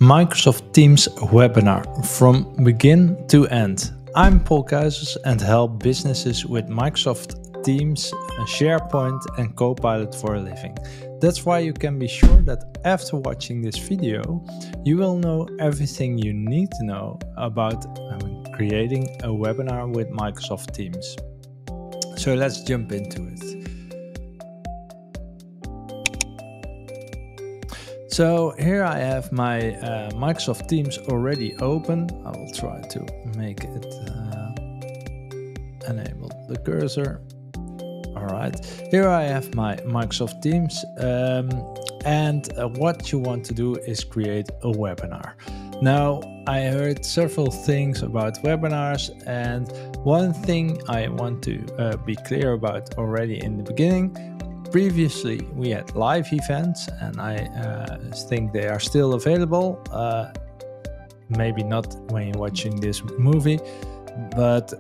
Microsoft Teams webinar from begin to end. I'm Keijzers and help businesses with Microsoft Teams, SharePoint and Copilot for a living. That's why you can be sure that after watching this video, you will know everything you need to know about creating a webinar with Microsoft Teams. So let's jump into it. So here I have my Microsoft Teams already open. I will try to make it enable the cursor. All right, here I have my Microsoft Teams and what you want to do is create a webinar. Now, I heard several things about webinars, and one thing I want to be clear about already in the beginning. Previously, we had live events, and I think they are still available. Maybe not when you're watching this movie, but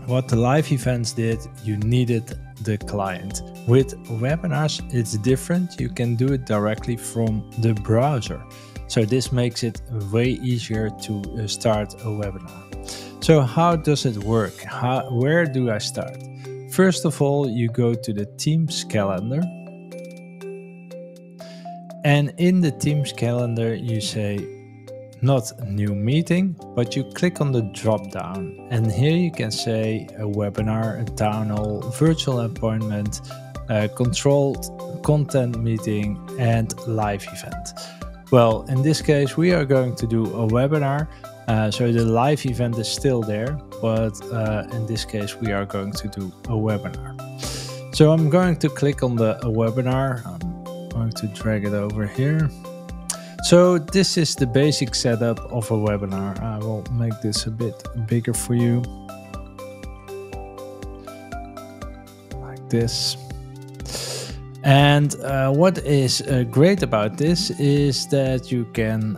what the live events did, you needed the client. With webinars, it's different. You can do it directly from the browser. So this makes it way easier to start a webinar. So how does it work? Where do I start? First of all, you go to the Teams calendar. And in the Teams calendar, you say, not new meeting, but you click on the drop down. And here you can say a webinar, a town hall, virtual appointment, controlled content meeting, and live event. Well, in this case, we are going to do a webinar. So the live event is still there, but in this case, we are going to do a webinar. So I'm going to click on the webinar. I'm going to drag it over here. So this is the basic setup of a webinar. I will make this a bit bigger for you. Like this. And what is great about this is that you can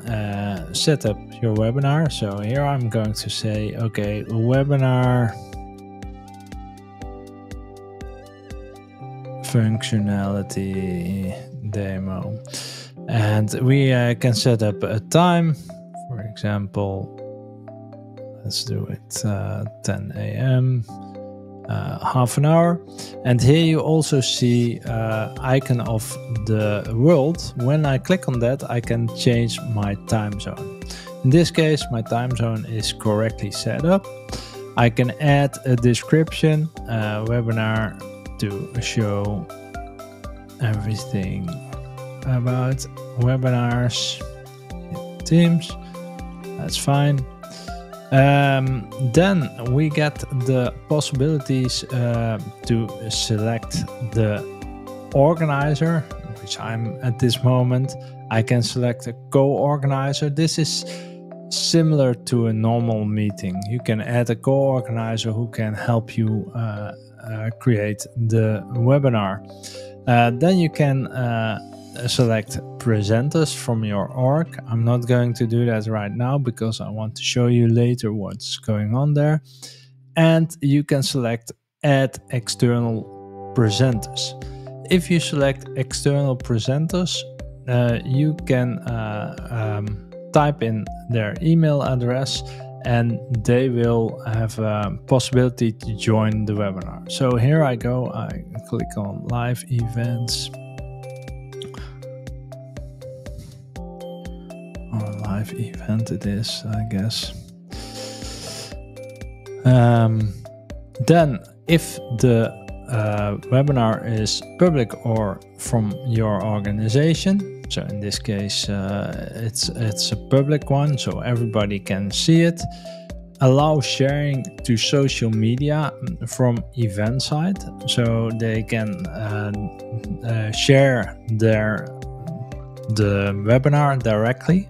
set up your webinar. So here I'm going to say, okay, webinar functionality demo. And we can set up a time, for example, let's do it 10 a.m. Half an hour. And here you also see icon of the world. When I click on that, I can change my time zone. In this case, my time zone is correctly set up. I can add a description, webinar to show everything about webinars in Teams. That's fine. Then we get the possibilities to select the organizer, which I'm at this moment. I can select a co-organizer. This is similar to a normal meeting. You can add a co-organizer who can help you create the webinar. Then you can select presenters from your org. I'm not going to do that right now because I want to show you later what's going on there. And you can select add external presenters. If you select external presenters, you can type in their email address and they will have a possibility to join the webinar. So here I go, I click on live events. Live event it is, I guess. Then if the webinar is public or from your organization, so in this case it's a public one, so everybody can see it. Allow sharing to social media from event side, so they can share the webinar directly.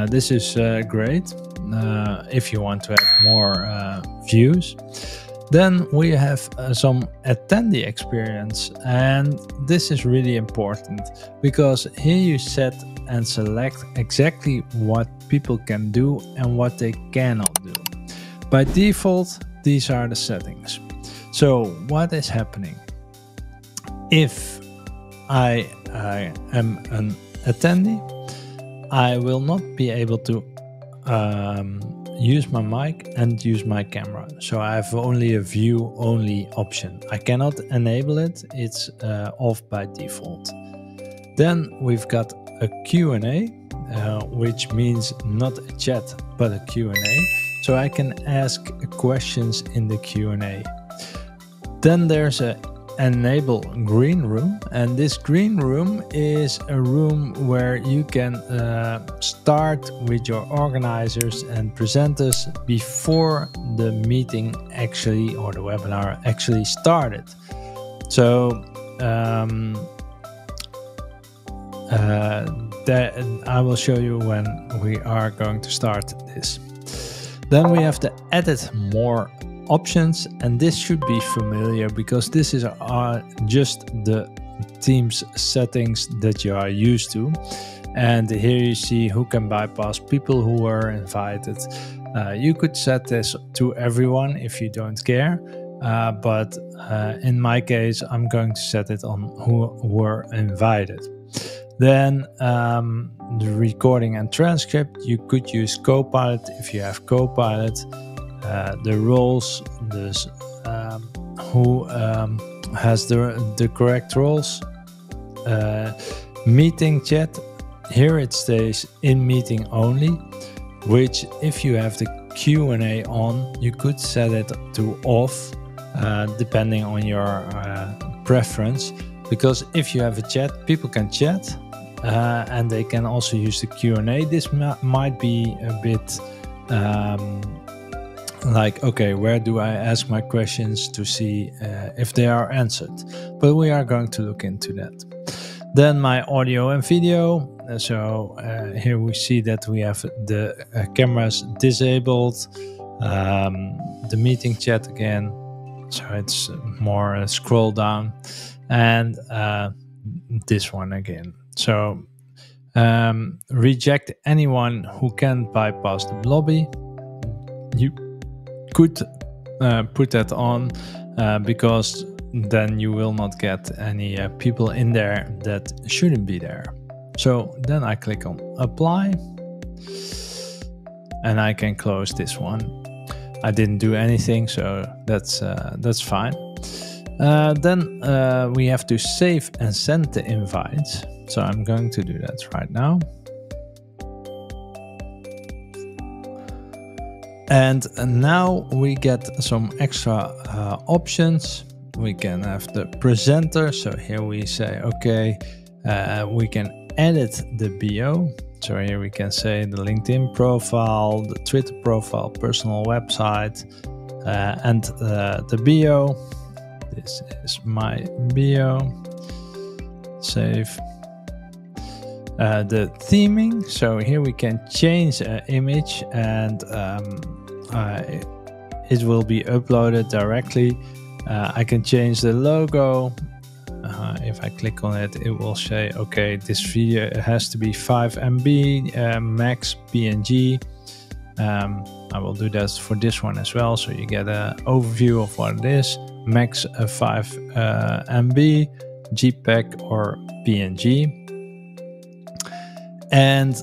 This is great if you want to have more views. Then we have some attendee experience, and this is really important because here you set and select exactly what people can do and what they cannot do. By default, these are the settings. So what is happening? If I am an attendee, I will not be able to use my mic and use my camera. So I have only a view only option. I cannot enable it. It's off by default. Then we've got a Q&A, which means not a chat, but a Q&A. So I can ask questions in the Q&A. Then there's a enable green room, and this green room is a room where you can start with your organizers and presenters before the meeting actually, or the webinar actually started. So I will show you when we are going to start this. Then we have to edit more options, and this should be familiar because this is just the Teams settings that you are used to. And here you see who can bypass, people who were invited. You could set this to everyone if you don't care, but in my case I'm going to set it on who were invited. Then the recording and transcript, you could use Copilot if you have Copilot. The roles, this, who has the correct roles. Meeting chat, here it stays in meeting only, which if you have the Q&A on, you could set it to off, depending on your preference. Because if you have a chat, people can chat, and they can also use the Q&A. This might be a bit like, okay, where do I ask my questions to see if they are answered? But we are going to look into that. Then my audio and video. So here we see that we have the cameras disabled, the meeting chat again. So it's more scroll down, and this one again. So reject anyone who can bypass the lobby. You could put that on because then you will not get any people in there that shouldn't be there. So then I click on apply, and I can close this one. I didn't do anything, so that's fine. Then we have to save and send the invites. So I'm going to do that right now. And now we get some extra options. We can have the presenter. So here we say, okay, we can edit the bio. So here we can say the LinkedIn profile, the Twitter profile, personal website, and the bio. This is my bio. Save. The theming. So here we can change an image, and it will be uploaded directly. I can change the logo. If I click on it, it will say, okay, this video has to be 5 MB, max PNG. I will do that for this one as well, so you get an overview of what it is. Max 5 MB, JPEG or PNG. And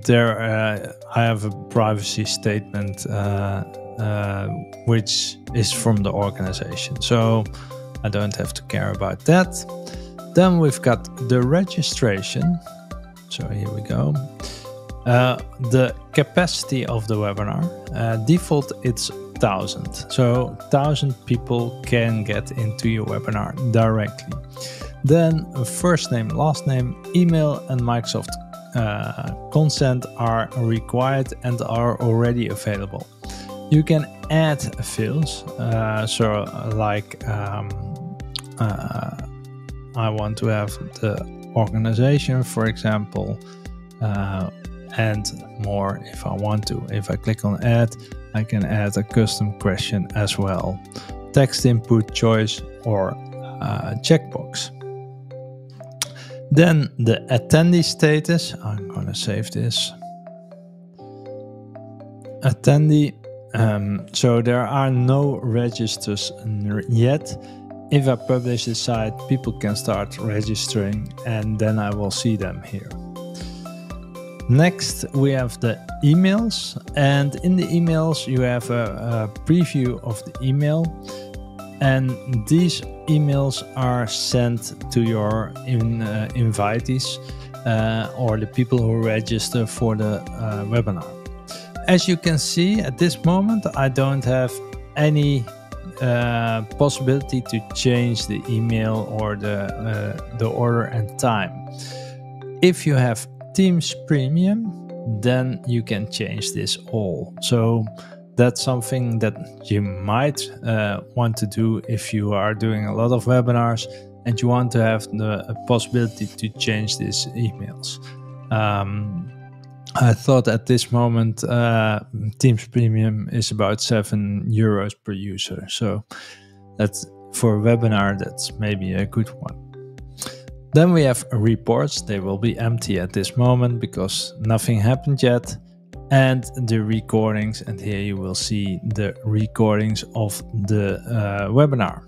there I have a privacy statement which is from the organization, so I don't have to care about that. Then we've got the registration. So here we go. The capacity of the webinar. Default it's 1,000. So 1,000 people can get into your webinar directly. Then first name, last name, email and Microsoft consent are required and are already available. You can add fields, so like I want to have the organization, for example, and more if I want to. If I click on add, I can add a custom question as well. Text input choice or checkbox. Then the attendee status. I'm going to save this. Attendee. So there are no registers yet. if I publish the site, people can start registering, and then I will see them here. Next, we have the emails, and in the emails you have a preview of the email, and these emails are sent to your invitees or the people who register for the webinar. As you can see, at this moment I don't have any possibility to change the email or the order and time. If you have Teams Premium, then you can change this all. So that's something that you might want to do if you are doing a lot of webinars and you want to have the possibility to change these emails. I thought at this moment Teams Premium is about €7 per user. So that's for a webinar, that's maybe a good one. Then we have reports. They will be empty at this moment because nothing happened yet. And the recordings, and here you will see the recordings of the webinar.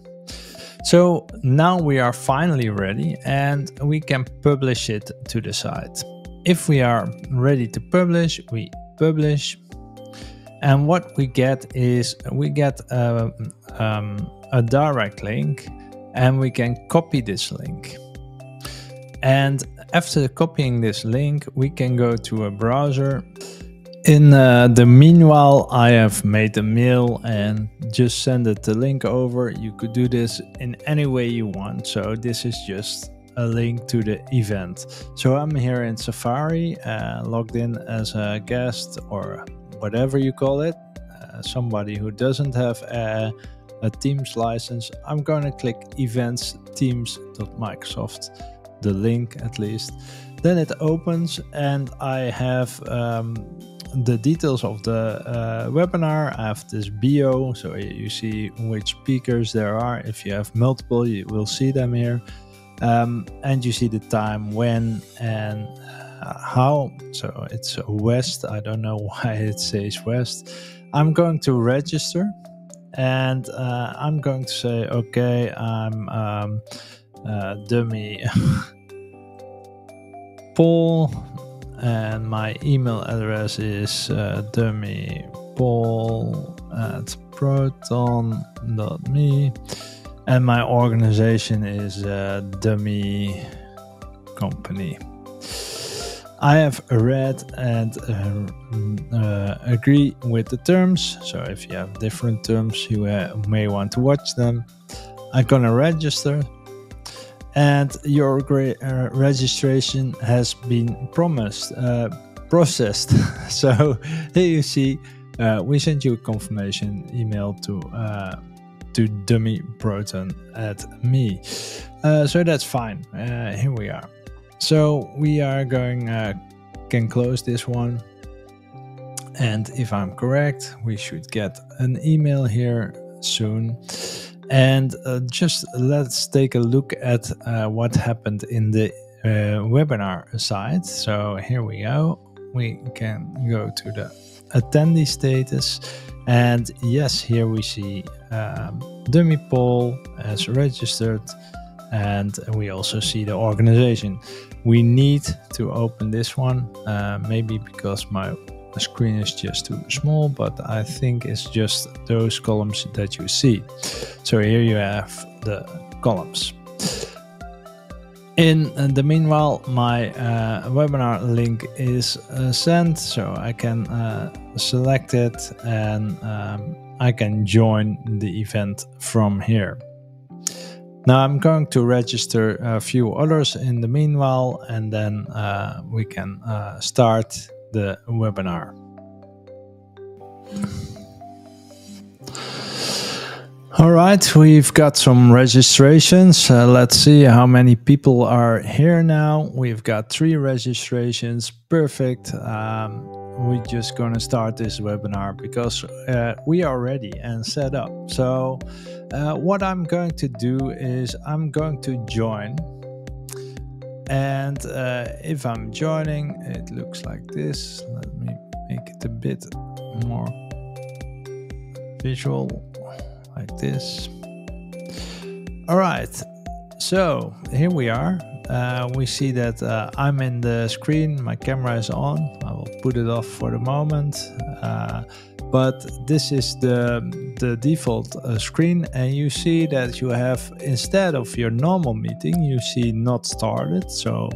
So now we are finally ready and we can publish it to the site. If we are ready to publish, we publish. And what we get is we get a direct link, and we can copy this link. And after copying this link, we can go to a browser. In the meanwhile, I have made a mail and just send it the link over. You could do this in any way you want. So this is just a link to the event. So I'm here in Safari, logged in as a guest or whatever you call it, somebody who doesn't have a Teams license. I'm going to click events teams.microsoft, the link at least. Then it opens and I have the details of the webinar. I have this bio, so you see which speakers there are. If you have multiple, you will see them here. And you see the time, when, and how. So it's West. I don't know why it says West. I'm going to register, and I'm going to say, okay, I'm dummy Paul, and my email address is dummypaul@proton.me, and my organization is Dummy Company. I have read and agree with the terms. So if you have different terms, you may want to watch them. I'm gonna register, and your registration has been processed. So here you see we sent you a confirmation email to dummyproton@me. So that's fine. Here we are. So we are going can close this one, and if I'm correct, we should get an email here soon. And just let's take a look at what happened in the webinar site. So here we go. We can go to the attendee status, and yes, here we see Dummy Paul as registered, and we also see the organization. We need to open this one, maybe because my screen is just too small, but I think it's just those columns that you see. So here you have the columns. In the meanwhile, my webinar link is sent, so I can select it, and I can join the event from here. Now I'm going to register a few others in the meanwhile, and then we can start the webinar. All right, we've got some registrations. Let's see how many people are here now. We've got 3 registrations. Perfect. We're just going to start this webinar because we are ready and set up. So what I'm going to do is I'm going to join. And if I'm joining, it looks like this. Let me make it a bit more visual, like this. All right, so here we are. We see that I'm in the screen, my camera is on. I will put it off for the moment. But this is the default screen, and you see that you have, instead of your normal meeting, you see not started, so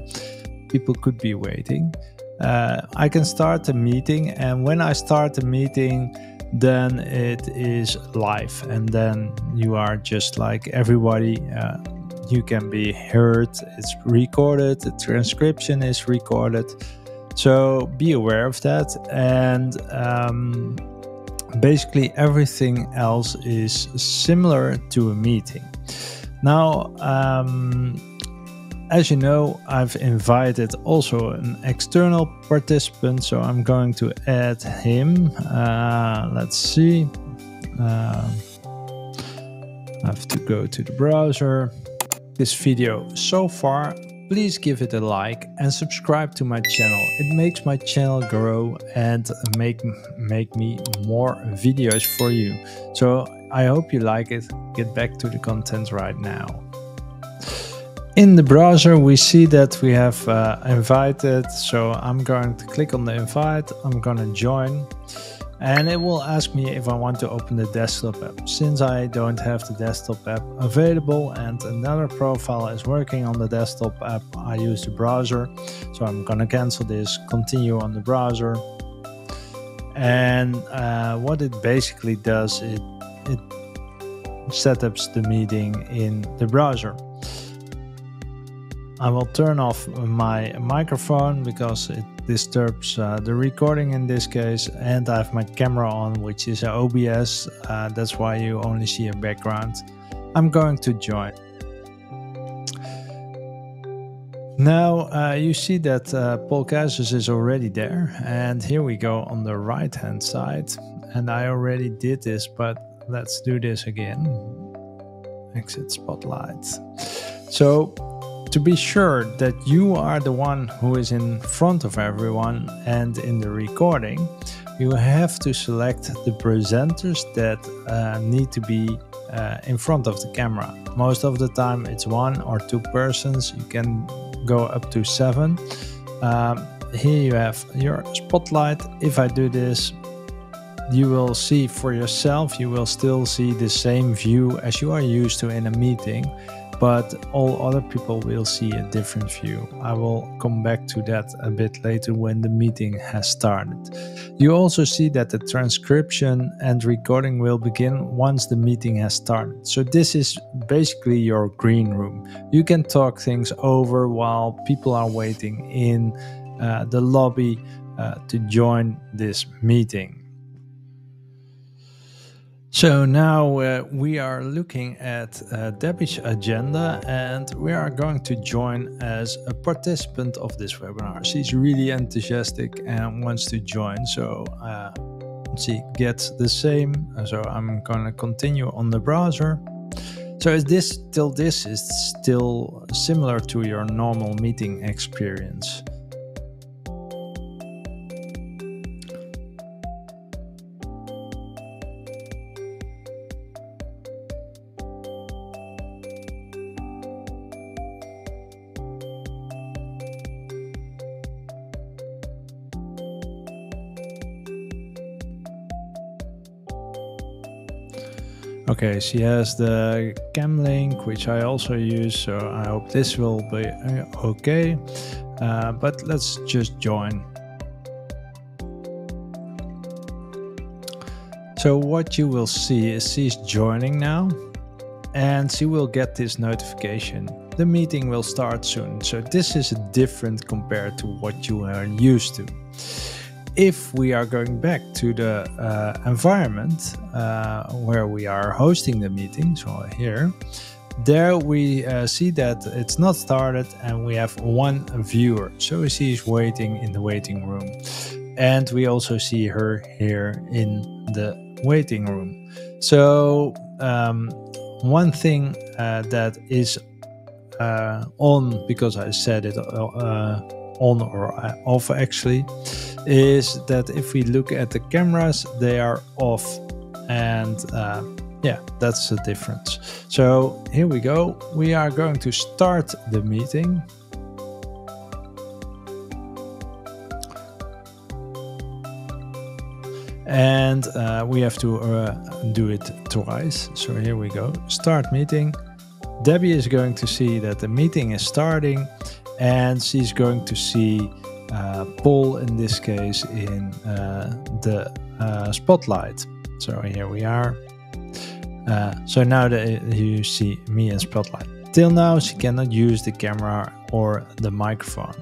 people could be waiting. I can start the meeting, and when I start the meeting, then it is live, and then you are just like everybody. You can be heard, it's recorded, the transcription is recorded, so be aware of that. And basically everything else is similar to a meeting. Now, as you know, I've invited also an external participant, so I'm going to add him. Let's see. I have to go to the browser. This video so far, please give it a like and subscribe to my channel. It makes my channel grow and make me more videos for you. So I hope you like it. Get back to the content right now. In the browser, we see that we have invited, so I'm going to click on the invite. I'm going to join, and it will ask me if I want to open the desktop app. Since I don't have the desktop app available and another profile is working on the desktop app, I use the browser. So I'm going to cancel this, continue on the browser. And what it basically does, it setups the meeting in the browser. I will turn off my microphone because it disturbs the recording in this case, and I have my camera on, which is an OBS. That's why you only see a background. I'm going to join. Now you see that Paul Keijzers is already there, and here we go on the right hand side. And I already did this, but let's do this again. Exit Spotlight. So to be sure that you are the one who is in front of everyone and in the recording, you have to select the presenters that need to be in front of the camera. Most of the time it's 1 or 2 persons. You can go up to 7. Here you have your spotlight. If I do this, you will see for yourself, you will still see the same view as you are used to in a meeting, but all other people will see a different view. I will come back to that a bit later when the meeting has started. You also see that the transcription and recording will begin once the meeting has started. So this is basically your green room. You can talk things over while people are waiting in the lobby to join this meeting. So now we are looking at Debbie's agenda, and we are going to join as a participant of this webinar. She's really enthusiastic and wants to join, so she gets the same. So I'm going to continue on the browser. So this is still similar to your normal meeting experience. Okay, she has the cam link, which I also use, so I hope this will be okay. But let's just join. So what you will see is she's joining now, and she will get this notification. The meeting will start soon. So this is different compared to what you are used to. If we are going back to the environment where we are hosting the meeting, so here, there we see that it's not started and we have 1 viewer. So she's waiting in the waiting room. And we also see her here in the waiting room. So one thing that is on, because I said it on or off actually, is that if we look at the cameras, they are off, and Yeah, that's the difference. So here we go. We are going to start the meeting. And we have to do it twice. So here we go. Start meeting. Debbie is going to see that the meeting is starting, and she's going to see Paul in this case in the spotlight. So here we are. So now that you see me in spotlight. Till now she cannot use the camera or the microphone.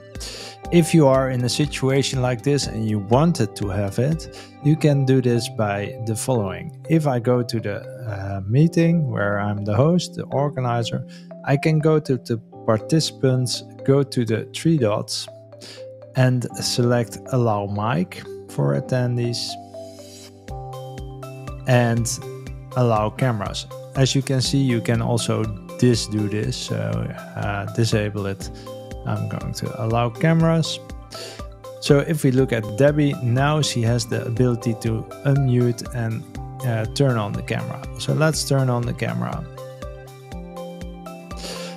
If you are in a situation like this and you wanted to have it, you can do this by the following. If I go to the meeting where I'm the host, the organizer, I can go to the participants, go to the three dots and select allow mic for attendees and allow cameras. As you can see, you can also do this, so disable it. I'm going to allow cameras. So if we look at Debbie, now she has the ability to unmute and turn on the camera. So let's turn on the camera.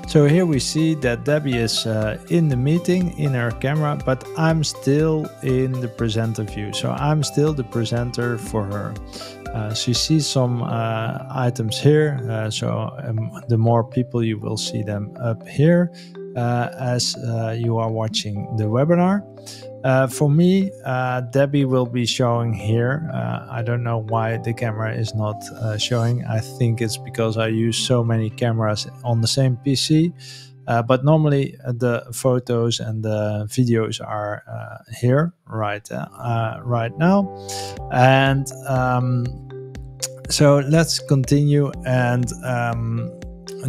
So here we see that Debbie is in the meeting in her camera, but I'm still in the presenter view. So I'm still the presenter for her. She sees some items here. The more people you will see them up here as you are watching the webinar. For me, Debbie will be showing here. I don't know why the camera is not showing. I think it's because I use so many cameras on the same PC. But normally the photos and the videos are here right now. And so let's continue and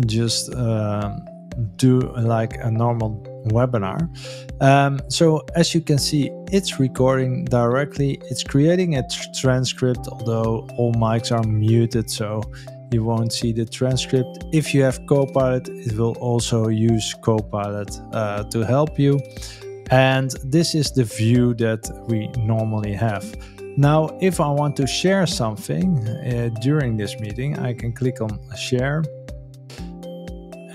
just do like a normal webinar. So as you can see, it's recording directly. It's creating a transcript, although all mics are muted, so you won't see the transcript. If you have Copilot, it will also use Copilot to help you. And this is the view that we normally have. Now, if I want to share something during this meeting, I can click on share.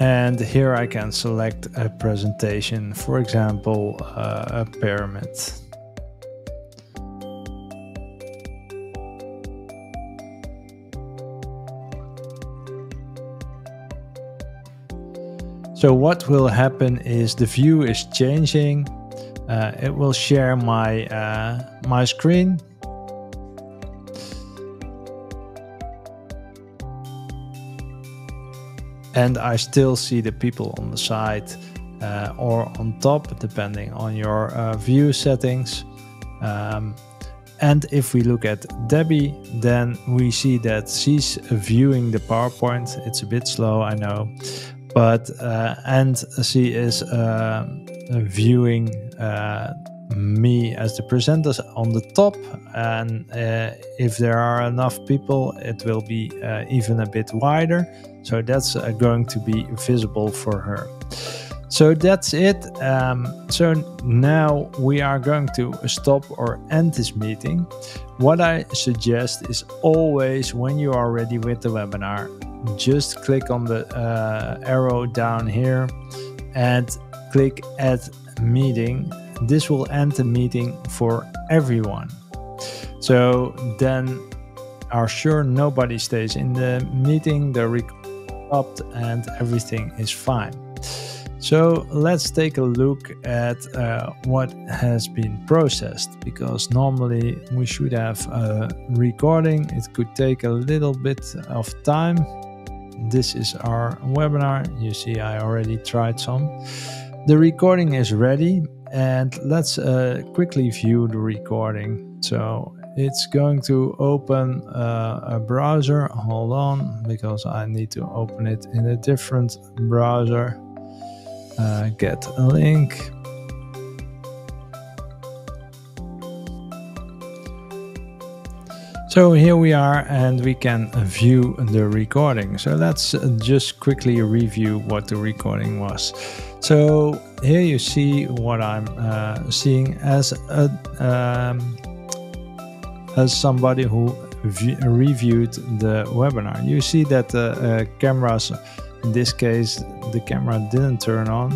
And here I can select a presentation, for example, a pyramid. So what will happen is the view is changing. It will share my screen. And I still see the people on the side or on top, depending on your view settings. And if we look at Debbie, then we see that she's viewing the PowerPoint. It's a bit slow, I know, but and she is viewing me as the presenters on the top. And if there are enough people, it will be even a bit wider. So that's going to be visible for her. So that's it. So now we are going to stop or end this meeting. What I suggest is always, when you are ready with the webinar, just click on the arrow down here and click Add Meeting. This will end the meeting for everyone. So then are sure nobody stays in the meeting, the record stopped and everything is fine. So let's take a look at what has been processed, because normally we should have a recording. It could take a little bit of time. This is our webinar. You see, I already tried some. The recording is ready, and let's quickly view the recording. So it's going to open a browser. Hold on, because I need to open it in a different browser. Get a link. So here we are, and we can view the recording. So let's just quickly review what the recording was. So here you see what I'm seeing as somebody who reviewed the webinar. You see that the cameras, in this case, the camera didn't turn on.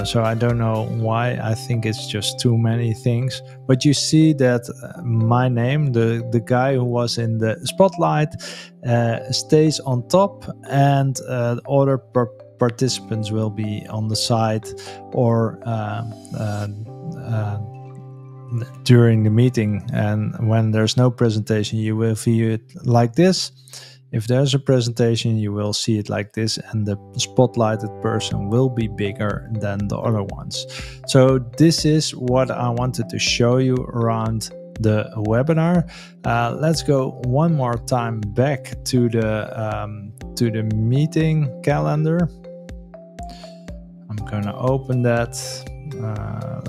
So I don't know why. I think it's just too many things. But you see that my name, the guy who was in the spotlight, stays on top, and other participants will be on the side or during the meeting. And when there's no presentation, you will view it like this. If there's a presentation, you will see it like this, and the spotlighted person will be bigger than the other ones. So this is what I wanted to show you around the webinar. Let's go one more time back to the meeting calendar. I'm gonna open that.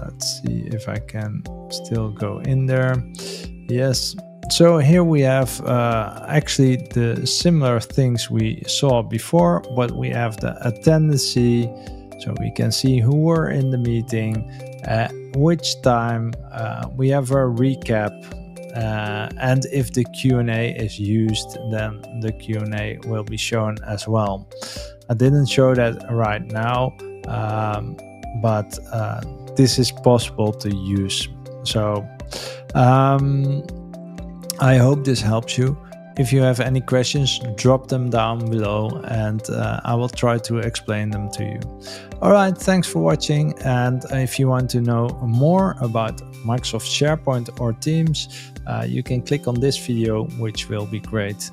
Let's see if I can still go in there. Yes. So here we have actually the similar things we saw before, but we have the attendance, so we can see who were in the meeting, which time. We have a recap, and if the Q&A is used, then the Q&A will be shown as well. I didn't show that right now, but this is possible to use. So I hope this helps you. If you have any questions, drop them down below, and I will try to explain them to you. All right, thanks for watching. And if you want to know more about Microsoft SharePoint or Teams, you can click on this video, which will be great.